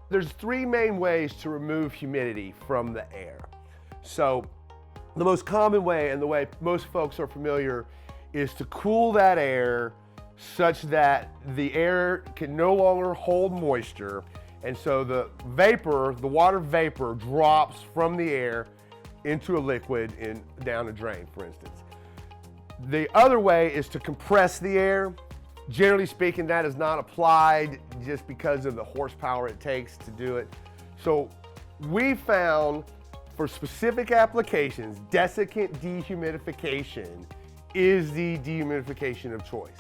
There's three main ways to remove humidity from the air. So the most common way, and the way most folks are familiar, is to cool that air such that the air can no longer hold moisture, and so the vapor, the water vapor, drops from the air into a liquid and down a drain, for instance. The other way is to compress the air. Generally speaking, that is not applied just because of the horsepower it takes to do it. So we found for specific applications, desiccant dehumidification is the dehumidification of choice.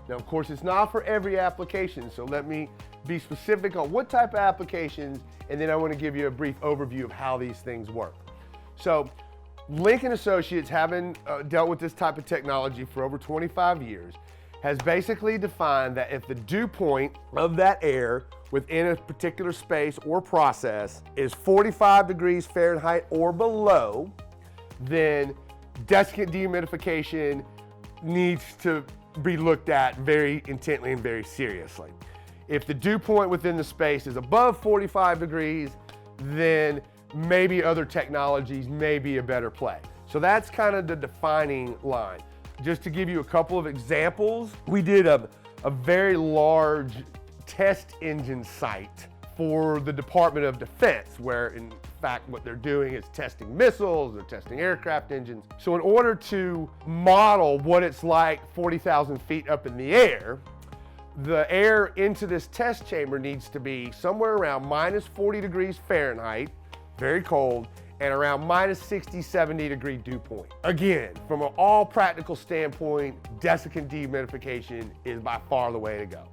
Now, of course, it's not for every application, so let me be specific on what type of applications, and then I want to give you a brief overview of how these things work. So, Lincoln Associates, having dealt with this type of technology for over 25 years, has basically defined that if the dew point of that air within a particular space or process is 45 degrees Fahrenheit or below, then desiccant dehumidification needs to be looked at very intently and very seriously. If the dew point within the space is above 45 degrees, then maybe other technologies may be a better play. So that's kind of the defining line. Just to give you a couple of examples, we did a very large test engine site for the Department of Defense, where in fact what they're doing is testing missiles, they're testing aircraft engines. So in order to model what it's like 40,000 feet up in the air, the air into this test chamber needs to be somewhere around minus 40 degrees Fahrenheit, very cold, and around minus 60, 70 degree dew point. Again, from an all practical standpoint, desiccant dehumidification is by far the way to go.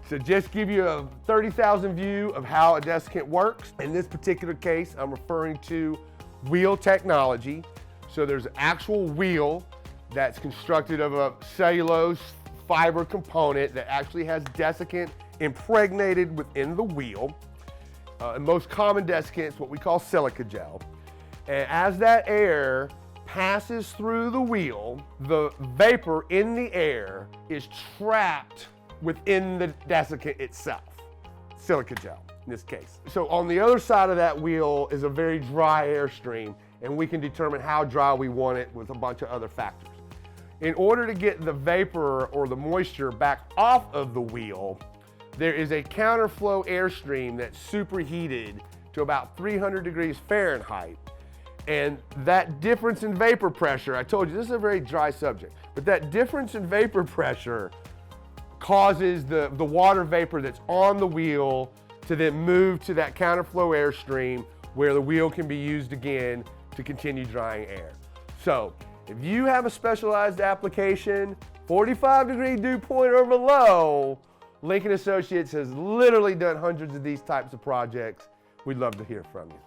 So just give you a 30,000 view of how a desiccant works. In this particular case, I'm referring to wheel technology. So there's an actual wheel that's constructed of a cellulose fiber component that actually has desiccant impregnated within the wheel. Most common desiccants, what we call silica gel. And as that air passes through the wheel, the vapor in the air is trapped within the desiccant itself, silica gel in this case. So on the other side of that wheel is a very dry airstream, and we can determine how dry we want it with a bunch of other factors. In order to get the vapor or the moisture back off of the wheel, there is a counterflow airstream that's superheated to about 300 degrees Fahrenheit. And that difference in vapor pressure, I told you this is a very dry subject, but that difference in vapor pressure causes the water vapor that's on the wheel to then move to that counterflow airstream where the wheel can be used again to continue drying air. So if you have a specialized application, 45 degree dew point or below, Lincoln Associates has literally done hundreds of these types of projects. We'd love to hear from you.